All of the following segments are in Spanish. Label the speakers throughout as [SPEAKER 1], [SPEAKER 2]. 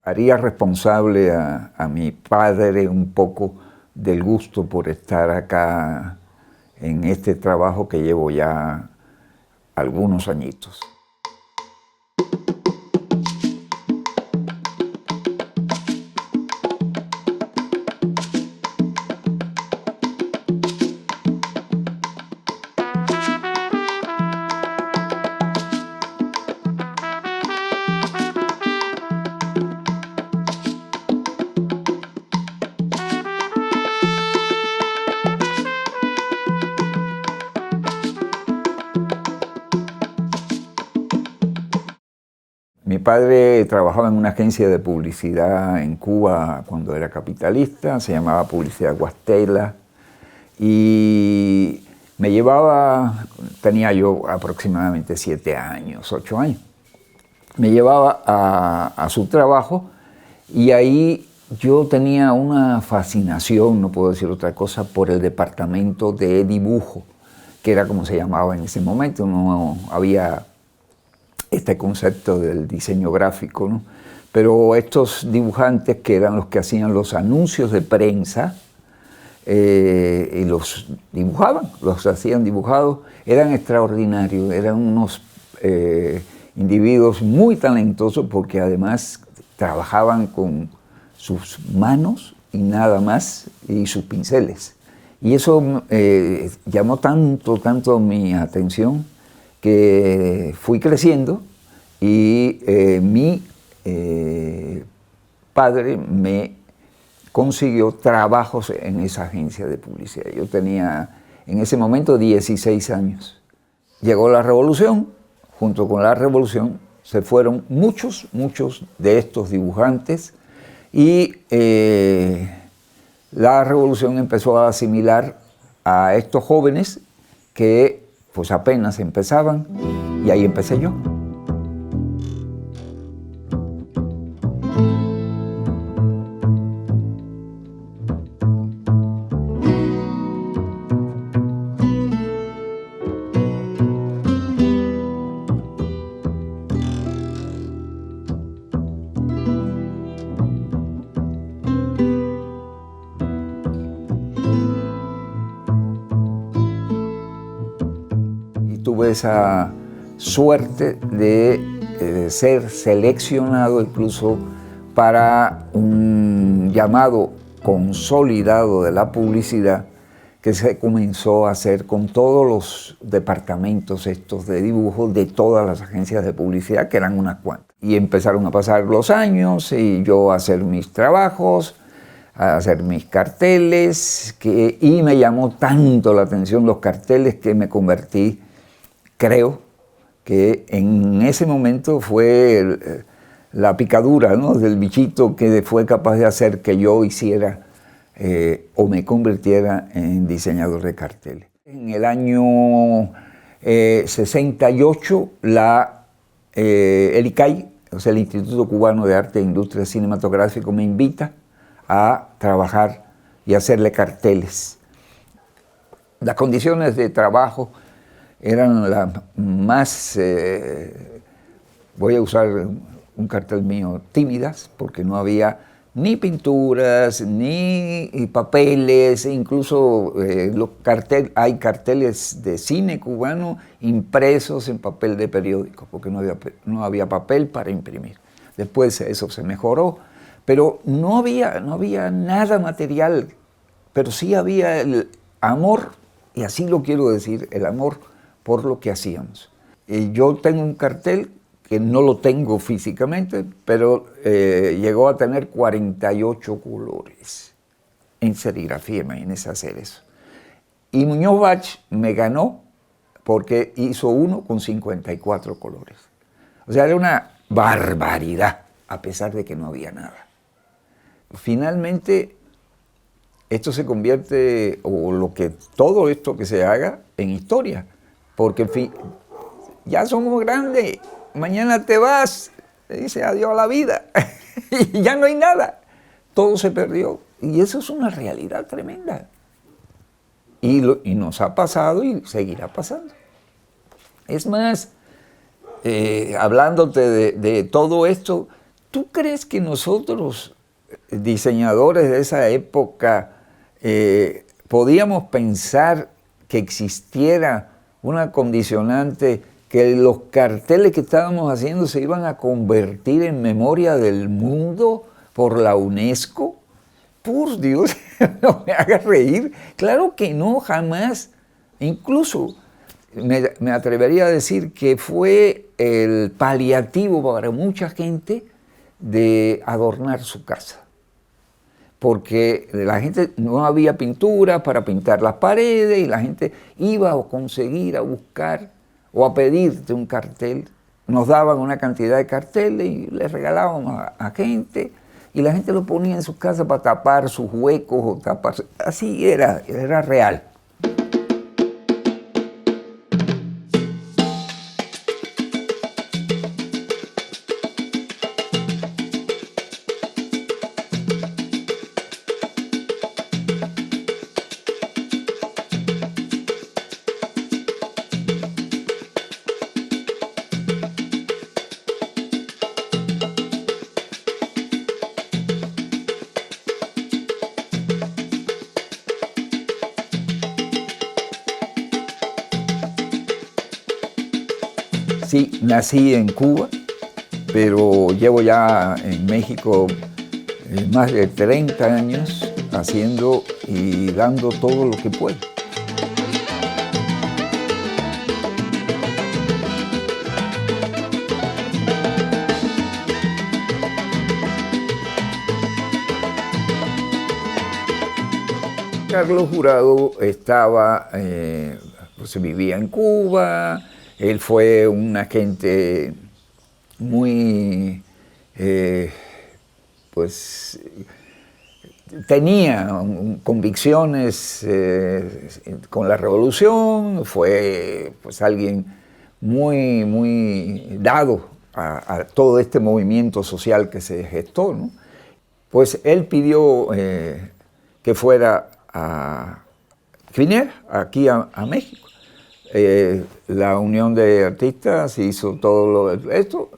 [SPEAKER 1] Haría responsable a mi padre un poco del gusto por estar acá en este trabajo que llevo ya algunos añitos. Mi padre trabajaba en una agencia de publicidad en Cuba cuando era capitalista, se llamaba Publicidad Guastela, y me llevaba, tenía yo aproximadamente 7 años, 8 años, me llevaba a su trabajo y ahí yo tenía una fascinación, no puedo decir otra cosa, por el departamento de dibujo, que era como se llamaba en ese momento, no había este concepto del diseño gráfico, ¿no? Pero estos dibujantes que eran los que hacían los anuncios de prensa y los dibujaban, los hacían dibujados, eran extraordinarios, eran unos individuos muy talentosos porque además trabajaban con sus manos y nada más, y sus pinceles. Y eso llamó tanto mi atención que fui creciendo y mi padre me consiguió trabajos en esa agencia de publicidad. Yo tenía en ese momento 16 años. Llegó la revolución, junto con la revolución se fueron muchos de estos dibujantes y la revolución empezó a asimilar a estos jóvenes que pues apenas empezaban, y ahí empecé yo. Tuve esa suerte de ser seleccionado incluso para un llamado consolidado de la publicidad que se comenzó a hacer con todos los departamentos estos de dibujo de todas las agencias de publicidad, que eran unas cuantas. Y empezaron a pasar los años y yo a hacer mis trabajos, a hacer mis carteles, y me llamó tanto la atención los carteles que me convertí, creo que en ese momento fue la picadura, ¿no?, del bichito que fue capaz de hacer que yo hiciera o me convirtiera en diseñador de carteles. En el año 68, el ICAI, o sea, el Instituto Cubano de Arte e Industria Cinematográfica, me invita a trabajar y hacerle carteles. Las condiciones de trabajo eran las más, voy a usar un cartel mío, tímidas, porque no había ni pinturas, ni papeles, incluso hay carteles de cine cubano impresos en papel de periódico, porque no había papel para imprimir. Después eso se mejoró, pero no había nada material, pero sí había el amor, y así lo quiero decir, el amor por lo que hacíamos. Yo tengo un cartel que no lo tengo físicamente, pero llegó a tener 48 colores en serigrafía, imagínense hacer eso. Y Muñoz Bach me ganó porque hizo uno con 54 colores. O sea, era una barbaridad, a pesar de que no había nada. Finalmente, esto se convierte, todo esto que se haga, en historia. Porque ya somos grandes, mañana te vas, te dice adiós a la vida, y ya no hay nada, todo se perdió. Y eso es una realidad tremenda. Y nos ha pasado y seguirá pasando. Es más, hablándote de todo esto, ¿Tú crees que nosotros, diseñadores de esa época, podíamos pensar que existiera una condicionante, que los carteles que estábamos haciendo se iban a convertir en memoria del mundo por la UNESCO? Por Dios, no me hagas reír. Claro que no, jamás. Incluso me atrevería a decir que fue el paliativo para mucha gente de adornar su casa. Porque la gente no había pintura para pintar las paredes y la gente iba a conseguir, a buscar o a pedirte un cartel. Nos daban una cantidad de carteles y les regalábamos a gente y la gente lo ponía en sus casas para tapar sus huecos o tapar. Así era real. Sí, nací en Cuba, pero llevo ya en México más de 30 años haciendo y dando todo lo que puedo. Carlos Jurado estaba, pues vivía en Cuba. Él fue un agente muy, pues, tenía convicciones con la revolución, fue pues alguien muy dado a todo este movimiento social que se gestó, ¿no? Pues él pidió que fuera que viniera aquí a México. La Unión de Artistas hizo todo esto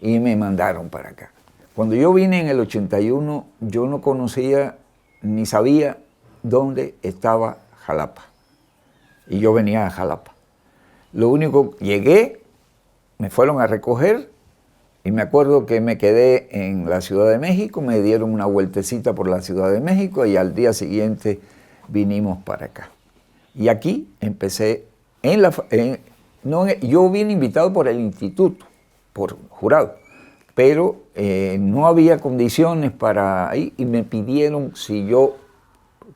[SPEAKER 1] y me mandaron para acá. Cuando yo vine en el 81, yo no conocía ni sabía dónde estaba Jalapa. Y yo venía a Jalapa. Lo único, llegué, me fueron a recoger y me acuerdo que me quedé en la Ciudad de México, me dieron una vueltecita por la Ciudad de México y al día siguiente vinimos para acá. Y aquí empecé. Yo vine invitado por el instituto, por Jurado, pero no había condiciones para ir y me pidieron si yo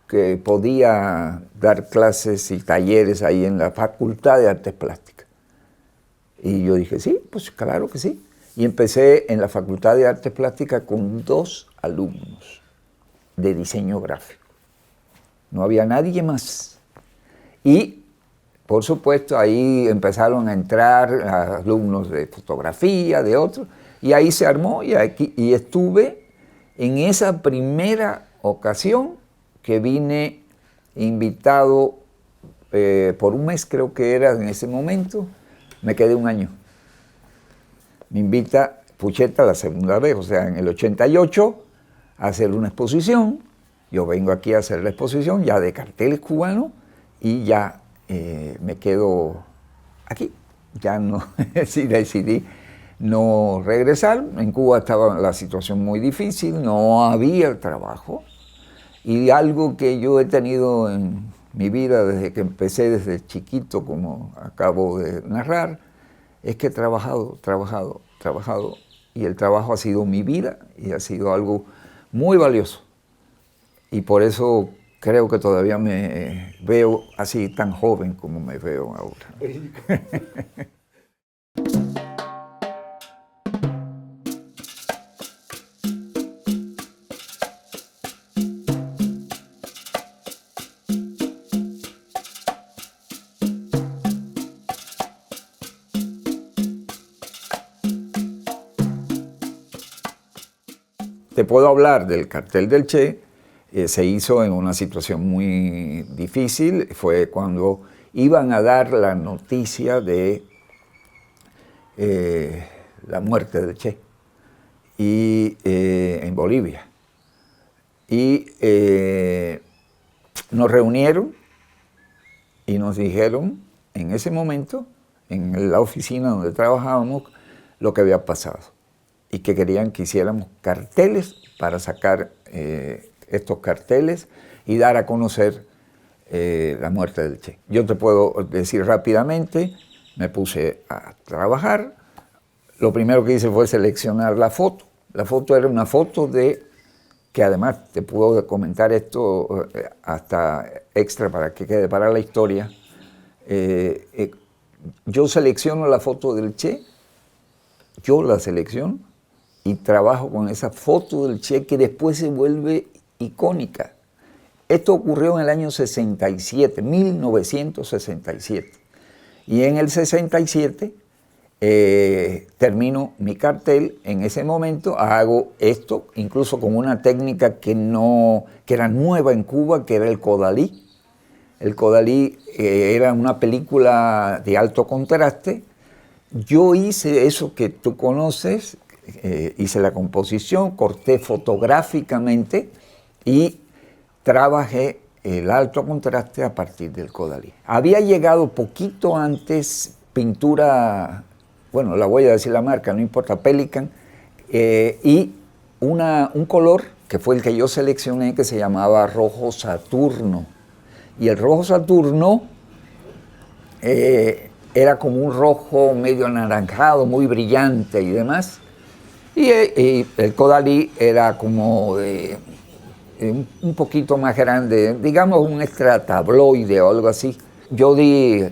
[SPEAKER 1] que podía dar clases y talleres ahí en la Facultad de Artes Plásticas. Y yo dije, sí, pues claro que sí. Y empecé en la Facultad de Artes Plásticas con 2 alumnos de diseño gráfico. No había nadie más. Y por supuesto, ahí empezaron a entrar alumnos de fotografía, de otros, y ahí se armó y estuve en esa primera ocasión que vine invitado por un mes, creo que era en ese momento, me quedé 1 año. Me invita Pucheta la segunda vez, o sea, en el 88, a hacer una exposición. Yo vengo aquí a hacer la exposición ya de carteles cubanos y ya me quedo aquí. Ya no, decidí no regresar. En Cuba estaba la situación muy difícil, no había trabajo. Y algo que yo he tenido en mi vida desde que empecé, desde chiquito, como acabo de narrar, es que he trabajado, y el trabajo ha sido mi vida y ha sido algo muy valioso. Y por eso creo que todavía me veo así tan joven como me veo ahora. Te puedo hablar del cartel del Che. Se hizo en una situación muy difícil. Fue cuando iban a dar la noticia de la muerte del Che. y, en Bolivia. Y nos reunieron y nos dijeron en ese momento, en la oficina donde trabajábamos, lo que había pasado y que querían que hiciéramos carteles para sacar estos carteles y dar a conocer la muerte del Che. Yo te puedo decir rápidamente, me puse a trabajar. Lo primero que hice fue seleccionar la foto. La foto era una foto que además te puedo comentar esto hasta extra para que quede para la historia. Yo selecciono la foto del Che, yo la selecciono y trabajo con esa foto del Che que después se vuelve icónica. Esto ocurrió en el año 67, 1967. Y en el 67 termino mi cartel. En ese momento hago esto, incluso con una técnica que era nueva en Cuba, que era el Codalí. El Codalí era una película de alto contraste. Yo hice eso que tú conoces, hice la composición, corté fotográficamente y trabajé el alto contraste a partir del Codalí. Había llegado poquito antes pintura, bueno, la voy a decir la marca, no importa, Pelican, y un color que fue el que yo seleccioné que se llamaba rojo Saturno. Y el rojo Saturno era como un rojo medio anaranjado, muy brillante y demás. Y el Codalí era como un poquito más grande, digamos un extra tabloide o algo así. Yo di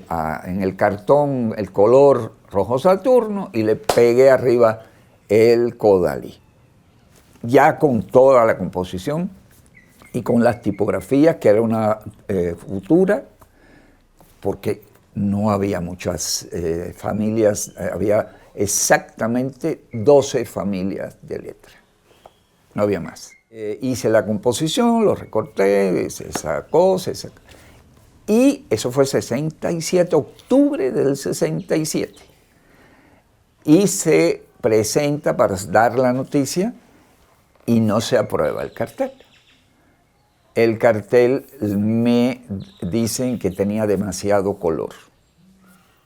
[SPEAKER 1] en el cartón el color rojo Saturno y le pegué arriba el Codalí. Ya con toda la composición y con las tipografías, que era una futura, porque no había muchas familias, había exactamente 12 familias de letra, no había más. Hice la composición, lo recorté, se sacó, y eso fue 67, octubre del 67. Y se presenta para dar la noticia y no se aprueba el cartel. El cartel me dicen que tenía demasiado color.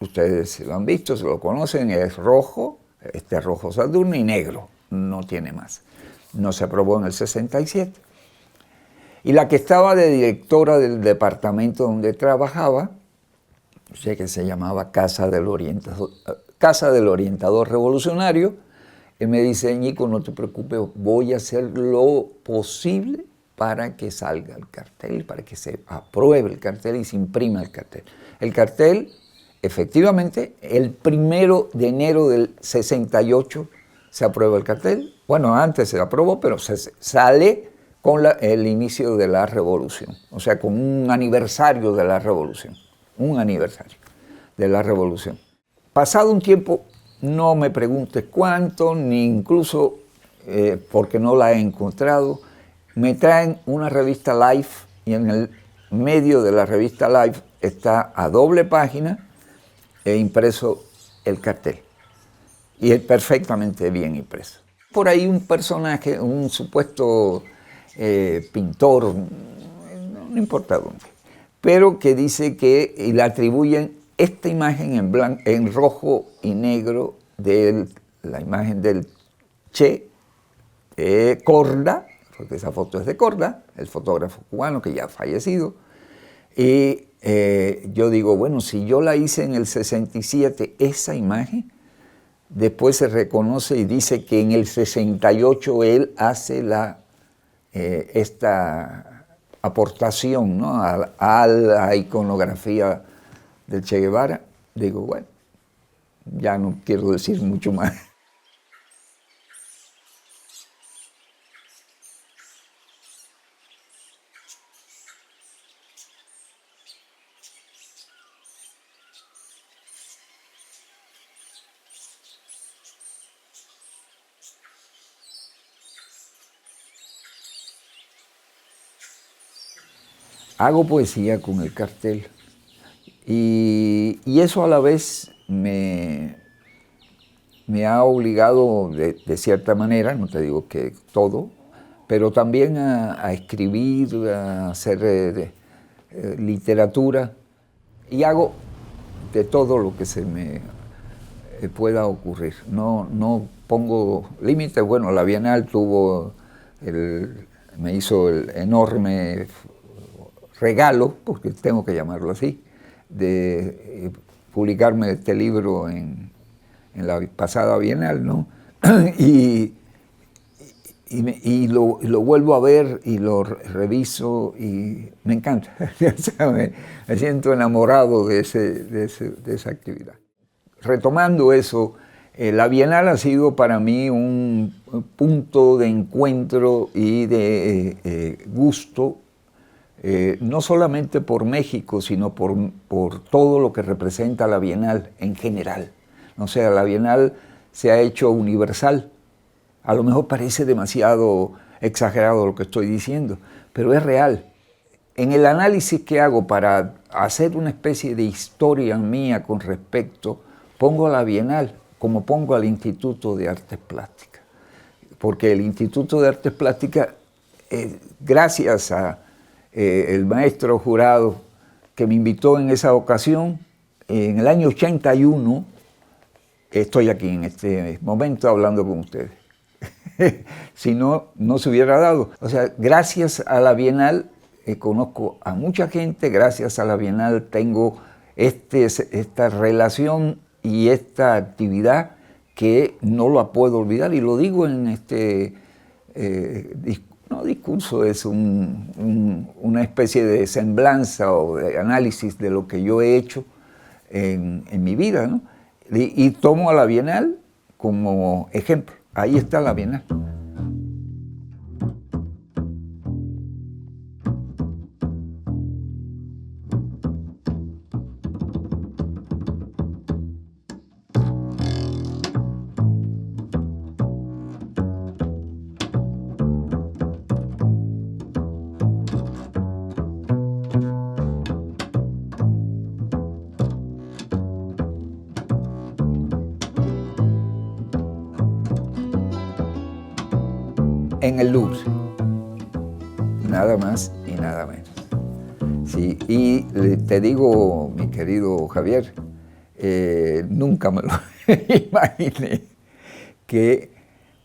[SPEAKER 1] Ustedes lo han visto, se lo conocen, es rojo, rojo Saturno y negro, no tiene más. No se aprobó en el 67. Y la que estaba de directora del departamento donde trabajaba, sé que se llamaba Casa del Orientador Revolucionario, él me dice, Ñico, no te preocupes, voy a hacer lo posible para que salga el cartel, para que se apruebe el cartel y se imprima el cartel. El cartel, efectivamente, el 1 de enero del 68 se aprueba el cartel. Bueno, antes se aprobó, pero se sale con el inicio de la revolución, o sea, con un aniversario de la revolución, un aniversario de la revolución. Pasado un tiempo, no me preguntes cuánto, ni incluso porque no la he encontrado, me traen una revista Life y en el medio de la revista Life está a doble página impreso el cartel. Y es perfectamente bien impreso. Por ahí un personaje, un supuesto pintor, no importa dónde, pero que dice que y le atribuyen esta imagen en rojo y negro de la imagen del Che Corda, porque esa foto es de Corda, el fotógrafo cubano que ya ha fallecido. Y yo digo, bueno, si yo la hice en el 67, esa imagen, después se reconoce y dice que en el 68 él hace esta aportación, ¿no?, a la iconografía del Che Guevara. Digo, bueno, ya no quiero decir mucho más. Hago poesía con el cartel y eso a la vez me me ha obligado de cierta manera, no te digo que todo, pero también a escribir, a hacer literatura, y hago de todo lo que se me pueda ocurrir. No pongo límites. Bueno, la Bienal me hizo el enorme regalo, porque tengo que llamarlo así, de publicarme este libro en la pasada Bienal, ¿no? y lo vuelvo a ver y lo reviso y me encanta. O sea, me siento enamorado de esa actividad. Retomando eso, la Bienal ha sido para mí un punto de encuentro y de gusto, no solamente por México, sino por todo lo que representa la Bienal en general. O sea, la Bienal se ha hecho universal. A lo mejor parece demasiado exagerado lo que estoy diciendo, pero es real. En el análisis que hago para hacer una especie de historia mía con respecto, pongo a la Bienal como pongo al Instituto de Artes Plásticas. Porque el Instituto de Artes Plásticas, gracias a el maestro Jurado que me invitó en esa ocasión, en el año 81, estoy aquí en este momento hablando con ustedes. Si no, no se hubiera dado. O sea, gracias a la Bienal conozco a mucha gente, gracias a la Bienal tengo esta relación y esta actividad que no la puedo olvidar, y lo digo en este no discurso, es una especie de semblanza o de análisis de lo que yo he hecho en mi vida, ¿no? Y tomo a la Bienal como ejemplo. Ahí está la Bienal. En el Louvre, nada más y nada menos. Sí, y te digo, mi querido Javier, nunca me lo imaginé, que,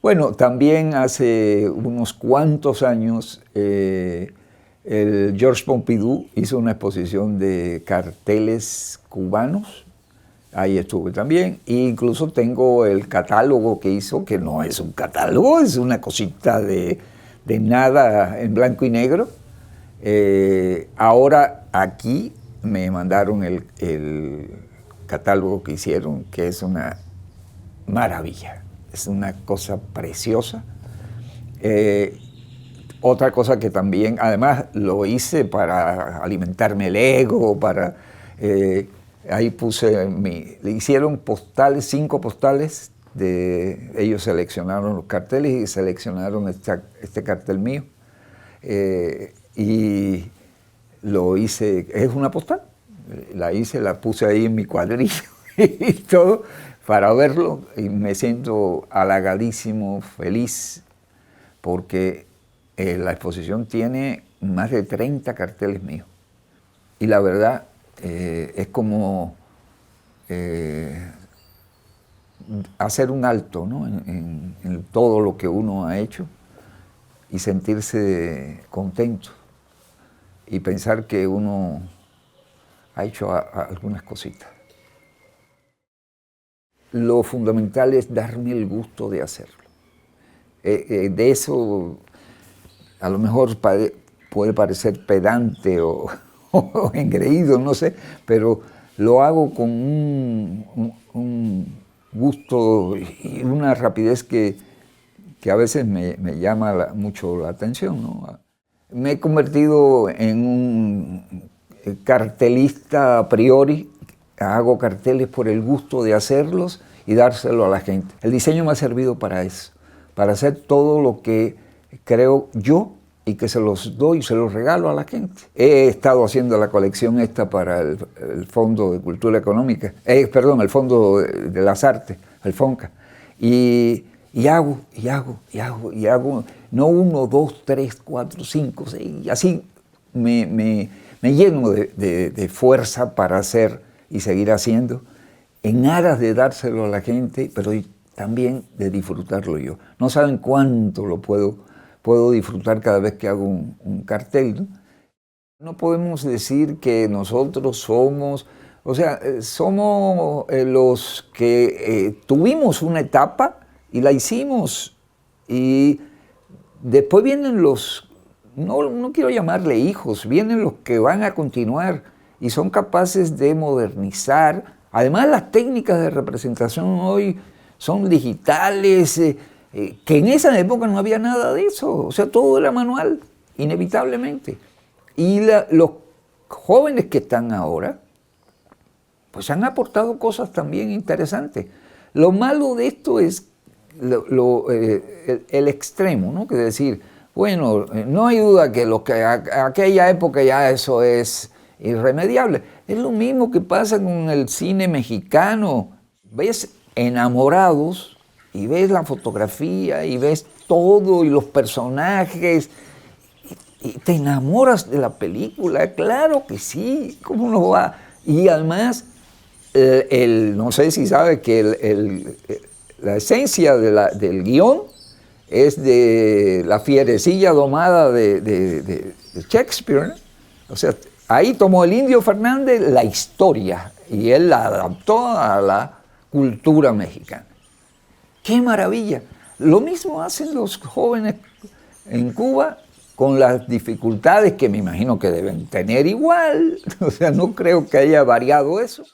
[SPEAKER 1] bueno, también hace unos cuantos años el Georges Pompidou hizo una exposición de carteles cubanos. Ahí estuve también, e incluso tengo el catálogo que hizo, que no es un catálogo, es una cosita de nada en blanco y negro. Ahora aquí me mandaron el catálogo que hicieron, que es una maravilla, es una cosa preciosa. Otra cosa que también, además lo hice para alimentarme el ego, para... ahí puse le hicieron postales, 5 postales, ellos seleccionaron los carteles y seleccionaron este cartel mío. Y lo hice, es una postal, la puse ahí en mi cuadrillo y todo para verlo, y me siento halagadísimo, feliz, porque la exposición tiene más de 30 carteles míos. Y la verdad, es como hacer un alto, ¿no? en todo lo que uno ha hecho y sentirse contento y pensar que uno ha hecho algunas cositas. Lo fundamental es darme el gusto de hacerlo. De eso a lo mejor puede parecer pedante o engreído, no sé, pero lo hago con un gusto y una rapidez que a veces me llama mucho la atención, ¿no? Me he convertido en un cartelista a priori, hago carteles por el gusto de hacerlos y dárselo a la gente. El diseño me ha servido para eso, para hacer todo lo que creo yo y que se los doy, se los regalo a la gente. He estado haciendo la colección esta para el Fondo de Cultura Económica, perdón, el Fondo de las Artes, el FONCA, y hago, no 1, 2, 3, 4, 5, 6, y así me lleno de fuerza para hacer y seguir haciendo, en aras de dárselo a la gente, pero también de disfrutarlo yo. No saben cuánto lo puedo disfrutar cada vez que hago un cartel, ¿no? No podemos decir que nosotros somos, o sea, somos los que tuvimos una etapa y la hicimos, y después vienen los, no quiero llamarle hijos, vienen los que van a continuar y son capaces de modernizar. Además, las técnicas de representación hoy son digitales, que en esa época no había nada de eso, o sea, todo era manual, inevitablemente. Y los jóvenes que están ahora, pues han aportado cosas también interesantes. Lo malo de esto es el extremo, ¿no? Que decir, bueno, no hay duda que aquella época ya eso es irremediable. Es lo mismo que pasa con el cine mexicano. Ves Enamorados y ves la fotografía y ves todo y los personajes y te enamoras de la película, claro que sí, ¿cómo no va? Y además, no sé si sabe que la esencia del guión es de La fierecilla domada de Shakespeare, ¿no? O sea, ahí tomó el Indio Fernández la historia y él la adaptó a la cultura mexicana. ¡Qué maravilla! Lo mismo hacen los jóvenes en Cuba, con las dificultades que me imagino que deben tener igual. O sea, no creo que haya variado eso.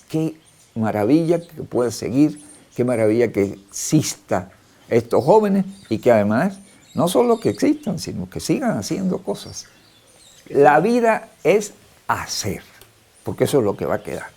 [SPEAKER 1] Qué maravilla que pueda seguir, qué maravilla que exista estos jóvenes y que además no solo que existan, sino que sigan haciendo cosas. La vida es hacer, porque eso es lo que va a quedar.